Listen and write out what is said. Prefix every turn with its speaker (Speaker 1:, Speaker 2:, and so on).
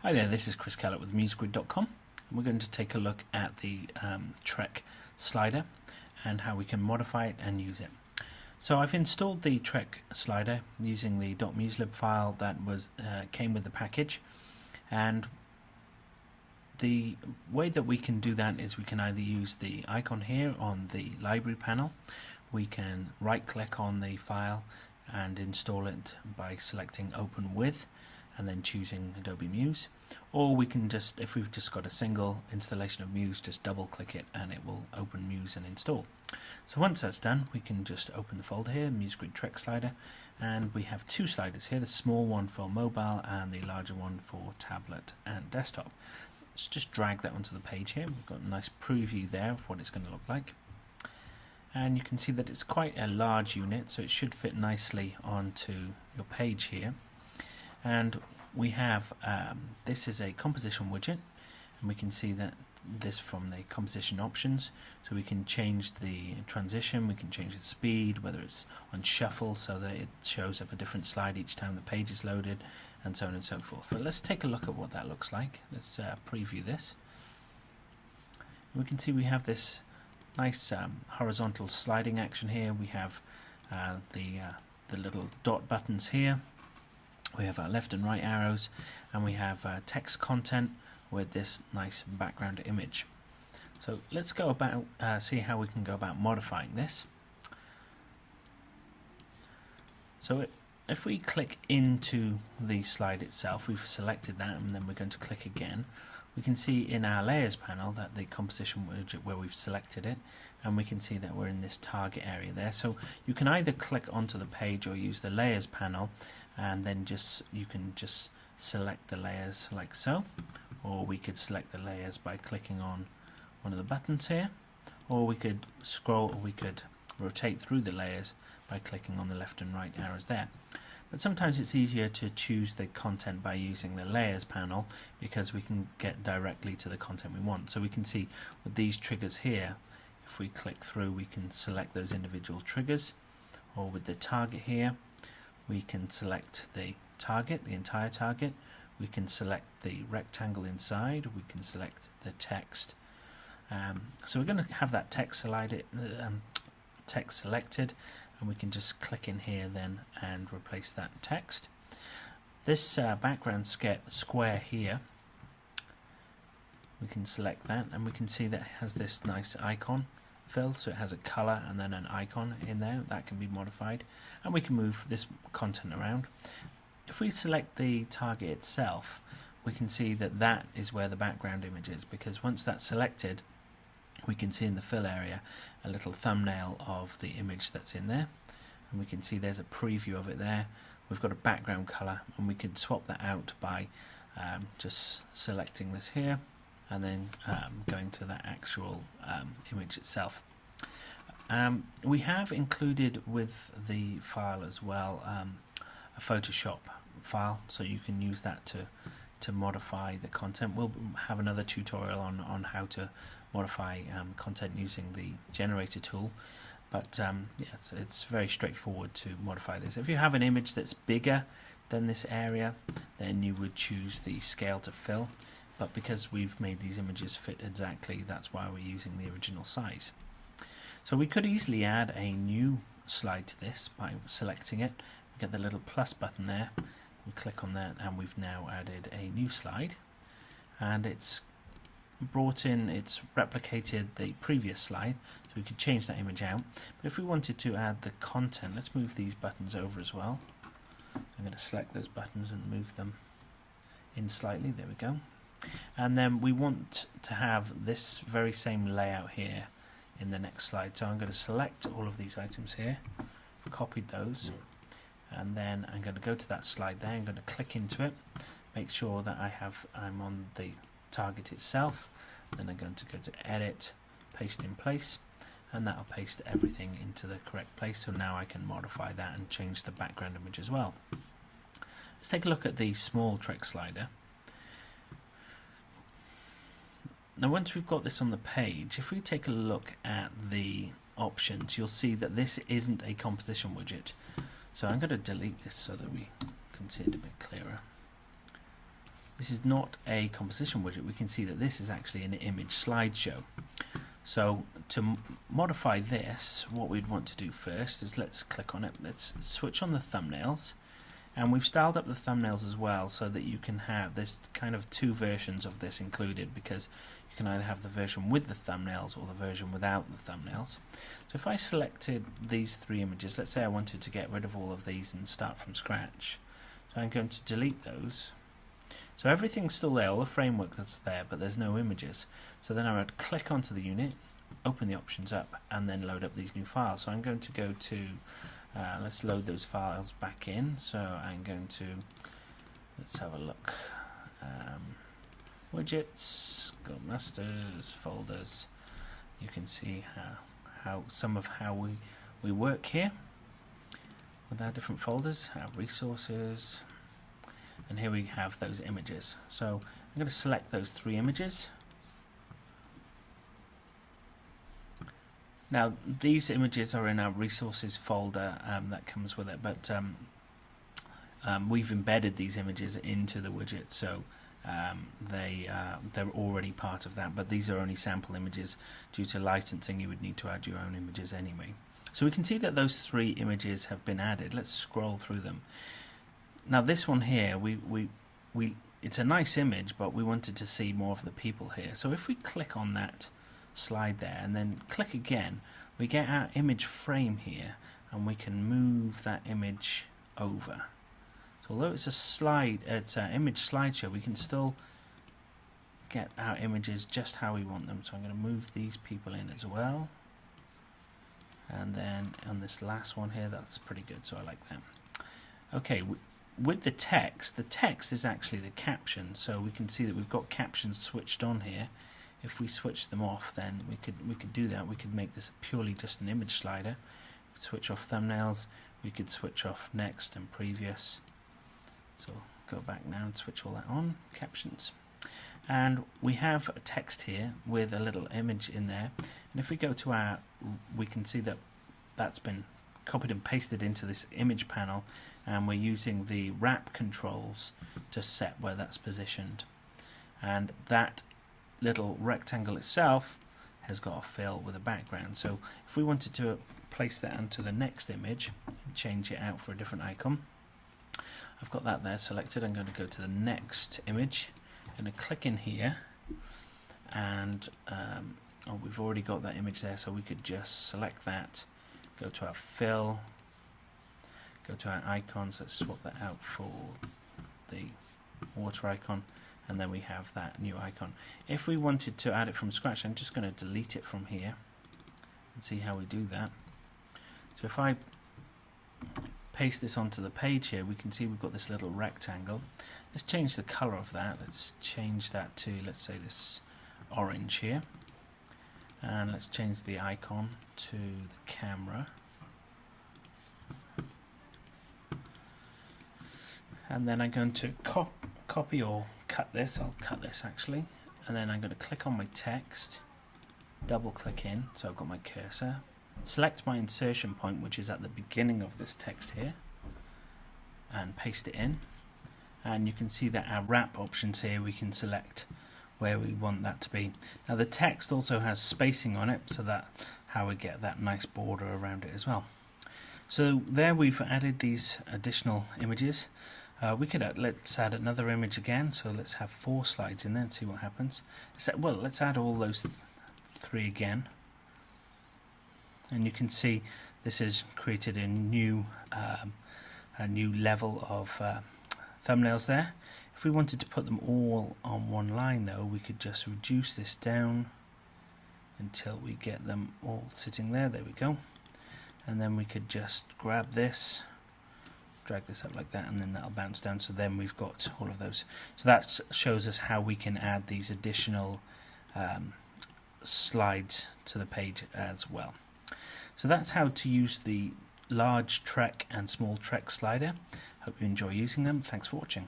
Speaker 1: Hi there, this is Chris Kellett with MusicGrid.com. We're going to take a look at the Trek slider and how we can modify it and use it. So I've installed the Trek slider using the .muslib file that came with the package, and the way that we can do that is we can either use the icon here on the library panel. We can right click on the file and install it by selecting Open With and then choosing Adobe Muse, or we can just, if we've just got a single installation of Muse, just double click it and it will open Muse and install. So once that's done, we can just open the folder here, MusicGrid Trek slider, and we have two sliders here, the small one for mobile and the larger one for tablet and desktop. Let's just drag that onto the page here. We've got a nice preview there of what it's going to look like. And you can see that it's quite a large unit, so it should fit nicely onto your page here. And we have, this is a composition widget, and we can see that this from the composition options, so we can change the transition, we can change the speed, whether it's on shuffle so that it shows up a different slide each time the page is loaded, and so on and so forth. But let's take a look at what that looks like. Let's preview this. We can see we have this nice horizontal sliding action here. We have the little dot buttons here. We have our left and right arrows, and we have text content with this nice background image. So let's go about see how we can go about modifying this. So if we click into the slide itself, we've selected that, and then we're going to click again. We can see in our layers panel that the composition widget where we've selected it, and we can see that we're in this target area there. So you can either click onto the page or use the layers panel, and then you can just select the layers like so, or we could select the layers by clicking on one of the buttons here, or we could scroll, or we could rotate through the layers by clicking on the left and right arrows there. But sometimes it's easier to choose the content by using the layers panel, because we can get directly to the content we want. So we can see with these triggers here, if we click through, we can select those individual triggers, or with the target here, we can select the target, the entire target. We can select the rectangle inside. We can select the text. So we're going to have that text selected, and we can just click in here then and replace that text. This background square here, we can select that, and we can see that it has this nice icon fill, so it has a color and then an icon in there that can be modified, and we can move this content around. If we select the target itself, we can see that that is where the background image is, because once that's selected, we can see in the fill area a little thumbnail of the image that's in there, and we can see there's a preview of it there. We've got a background color, and we could swap that out by just selecting this here and then going to that actual image itself. We have included with the file as well a Photoshop file, so you can use that to modify the content. We'll have another tutorial on how to modify content using the generator tool, but yes, it's very straightforward to modify this. If you have an image that's bigger than this area, then you would choose the scale to fill, but because we've made these images fit exactly, that's why we're using the original size. So we could easily add a new slide to this by selecting it. We get the little plus button there, we click on that, and we've now added a new slide, and it's brought in, it's replicated the previous slide, so we could change that image out. But if we wanted to add the content, let's move these buttons over as well. I'm going to select those buttons and move them in slightly, there we go. And then we want to have this very same layout here in the next slide, so I'm going to select all of these items here, copied those, and then I'm going to go to that slide there. I'm going to click into it, make sure that I'm on the target itself, then I'm going to go to edit, paste in place, and that'll paste everything into the correct place. So now I can modify that and change the background image as well. Let's take a look at the small Trek slider. Now once we've got this on the page, if we take a look at the options, you'll see that this isn't a composition widget. So I'm going to delete this so that we can see it a bit clearer. this is not a composition widget. We can see that this is actually an image slideshow. So to modify this, what we'd want to do first is let's click on it. Let's switch on the thumbnails, and we've styled up the thumbnails as well so that you can have this kind of two versions of this included, because you can either have the version with the thumbnails or the version without the thumbnails. So if I selected these three images, let's say I wanted to get rid of all of these and start from scratch. So I'm going to delete those. So everything's still there, all the framework that's there, but there's no images. So then I would click onto the unit, open the options up, and then load up these new files. So I'm going to go to, let's load those files back in. So I'm going to, let's have a look. Widgets, go masters, folders. You can see how some of how we work here with our different folders, our resources. And here we have those images. So I'm going to select those three images. Now these images are in our resources folder that comes with it, but we've embedded these images into the widget, so they're already part of that, but these are only sample images. Due to licensing, you would need to add your own images anyway. So we can see that those three images have been added. Let's scroll through them. Now this one here, it's a nice image, but we wanted to see more of the people here. So if we click on that slide there and then click again, we get our image frame here, and we can move that image over. So although it's an image slideshow, we can still get our images just how we want them. So I'm going to move these people in as well. And then on this last one here, that's pretty good, so I like that. Okay. With the text is actually the caption, so we can see that we've got captions switched on here. If we switch them off, then we could do that. We could make this purely just an image slider. We could switch off thumbnails. We could switch off next and previous. So go back now and switch all that on. Captions, and we have a text here with a little image in there. And if we go to our, we can see that that's been copied and pasted into this image panel, and we're using the wrap controls to set where that's positioned. And that little rectangle itself has got a fill with a background. So if we wanted to place that onto the next image and change it out for a different icon, I've got that there selected. I'm going to go to the next image. I'm going to click in here, and we've already got that image there, so we could just select that, go to our fill, go to our icons. Let's swap that out for the water icon, and then we have that new icon. If we wanted to add it from scratch, I'm just going to delete it from here and see how we do that. So if I paste this onto the page here, we can see we've got this little rectangle. Let's change the color of that. Let's change that to, let's say, this orange here, and let's change the icon to the camera. And then I'm going to copy or cut this. I'll cut this actually, and then I'm going to click on my text, double click in, so I've got my cursor, select my insertion point, which is at the beginning of this text here, and paste it in. And you can see that our wrap options here, we can select where we want that to be. Now the text also has spacing on it, so that how we get that nice border around it as well. So there we've added these additional images. We could let's add another image again, so let's have 4 slides in there and see what happens. Let's add all those 3 again, and you can see this has created a new level of thumbnails there. If we wanted to put them all on one line though, we could just reduce this down until we get them all sitting there. There we go. And then we could just grab this, drag this up like that, and then that'll bounce down. So then we've got all of those. So that shows us how we can add these additional slides to the page as well. So that's how to use the large Trek and small Trek slider. Hope you enjoy using them. Thanks for watching.